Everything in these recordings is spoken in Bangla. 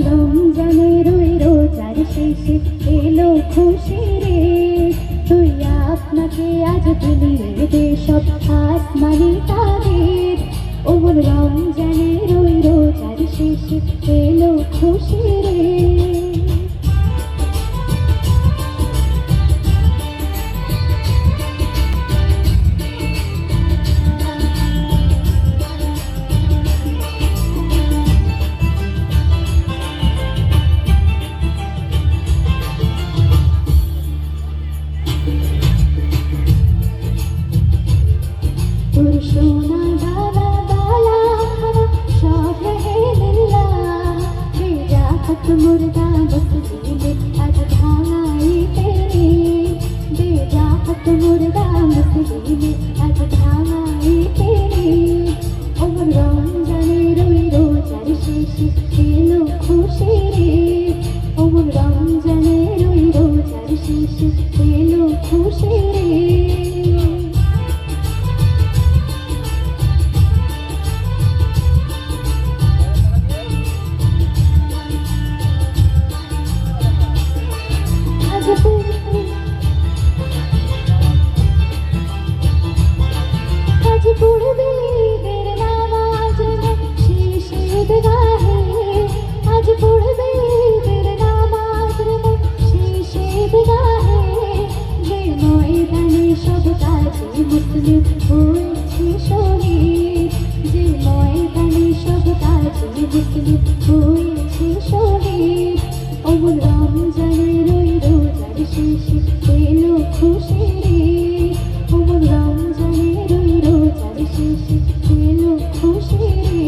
রমজানের ওই রোজার শেষে এলো খুশি রে, তুই আপনাকে আজ বিলিয়ে দে সব আসমানি তাদের। ওমর রমজানের ওই রোজার শেষে এলো খুশি রে। सोना दाना बाला सब है लीला, बेराहत मुर्दा मुस्लिम आज भाई तेरे, बेराहत मुर्दा मुस्लिम आज भाई तेरे। ओमर रमजाনের ওই রোজার শেষে এলো খুশি রে, ওমর রমজানের ওই রোজার শেষে এলো খুশি রে। মুসলিম হয়েছে শহীদ, যে ময়দানে সব কাজে মুসলিম হয়েছে শহীদ। ওমর রমজানের ওই রোজার শেষে এলো খুশি রে, ওমর রমজানের ওই রোজার শেষে এলো খুশি রে।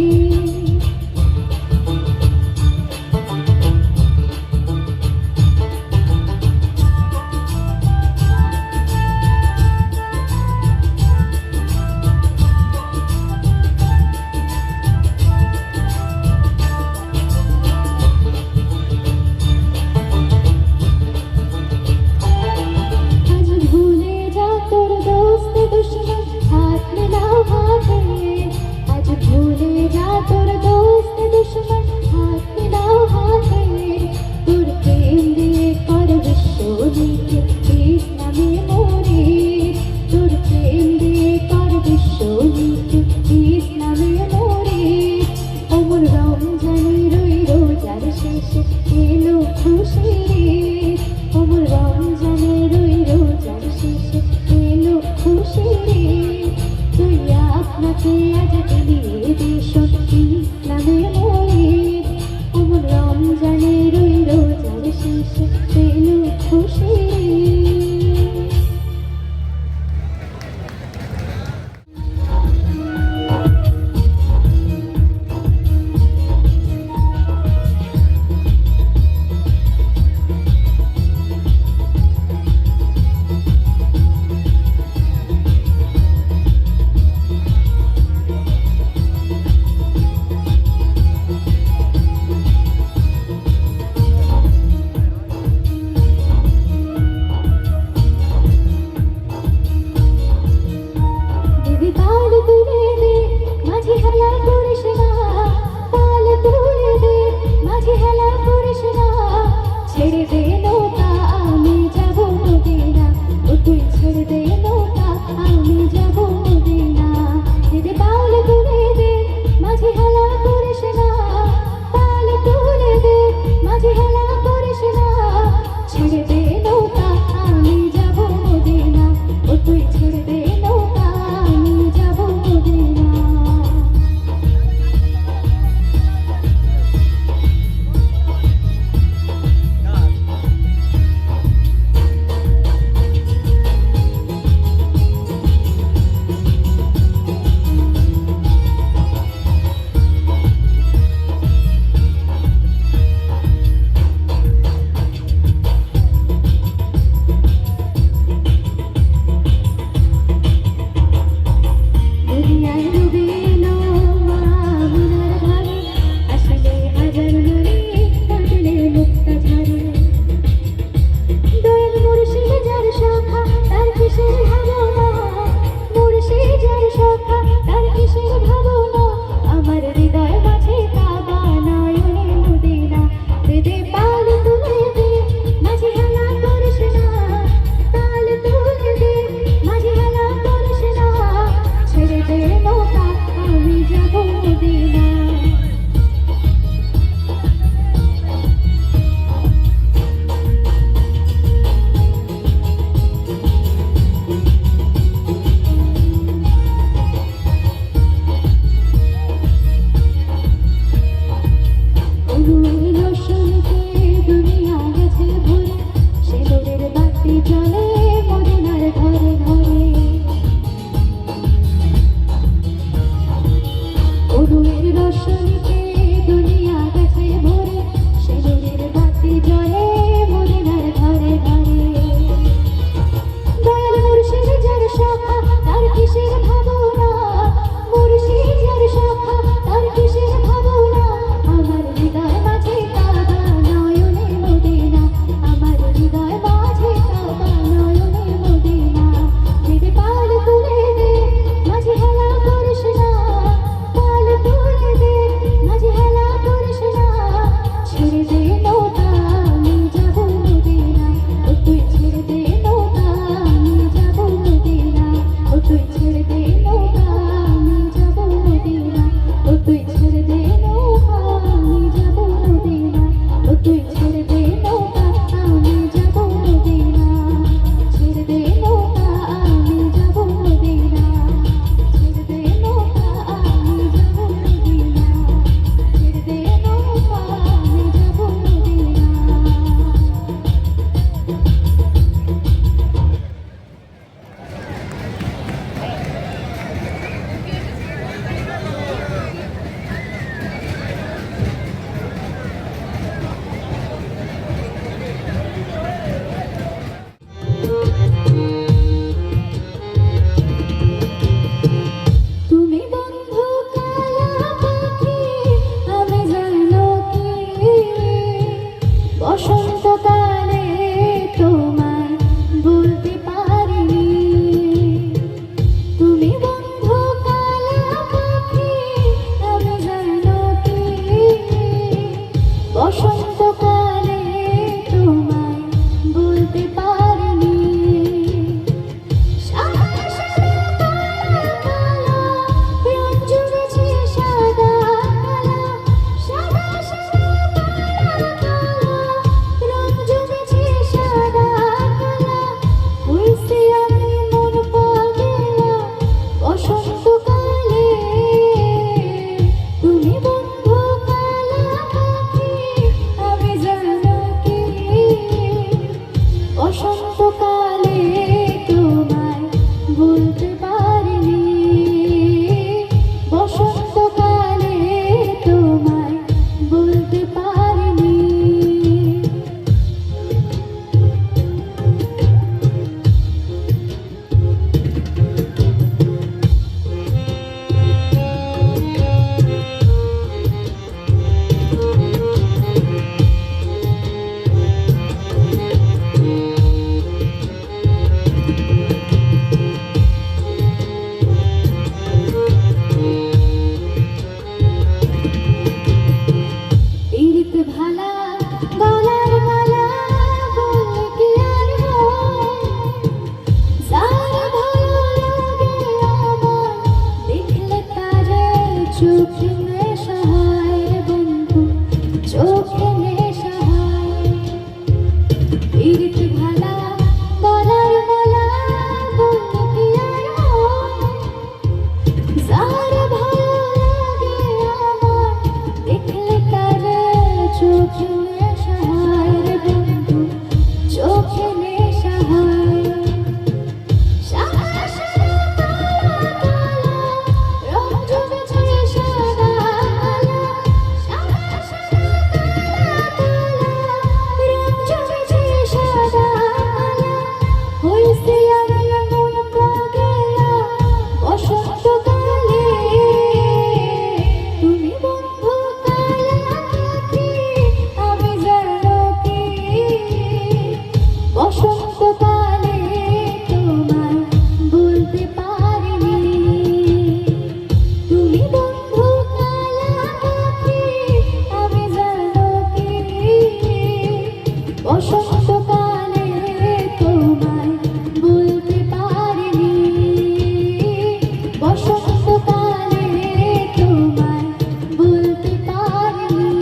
বসন্তকালে তোমায় বলতে পারিনি। সাদা সাদা কালা কালা রং জমেছে সাদা কালা, সাদা সাদা কালা কালা রং জমেছে সাদা কালা। হইছে আমি মন পাগলা বসন্তকালে, তুমি বন্ধু কালা পাখি আমি জানকি। বসন্তকালে তোমায় বলতে পারিনি, বসন্তকালে তোমায় বলতে পারিনি। পীড়িত ভালা গলার মালা বললে কি আর হয়? যার ভালো লাগে আমার দেখলে তারে চোখে নেশা হয় বন্ধু, চোখে নেশা হয়। পীড়িত ভালা গলার মালা বললে কি আর হয়? যার ভালো লাগে আমার দেখলে তারে চোখে নেশা হয় রে বন্ধু, চোখে নেশা হয়। সাদা সাদা কালা কালা রং জমেছে সাদা কালা, সাদা সাদা কালা কালা রং জমেছে সাদা কালা। হইছে আমি মন পাগলা বসন্তকালে, তুমি বন্ধু কালা পাখি আমি জানকি। বসন্তকালে তোমায় বলতে পারিনি, তুমি বন্ধু কালা পাখি আমি জানকি। বসন্তকালে তোমায় বলতে পারিনি, বসন্তকালে তোমায় বলতে পারিনি,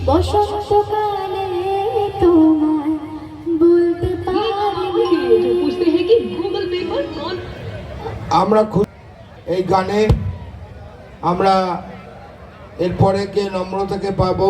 বসন্তকালে তোমায় বলতে পারিনি। पूछते हैं कि गूगल पे पर कौन আমরা এই গানে আমরা এরপরে কে নম্রতাকে পাবো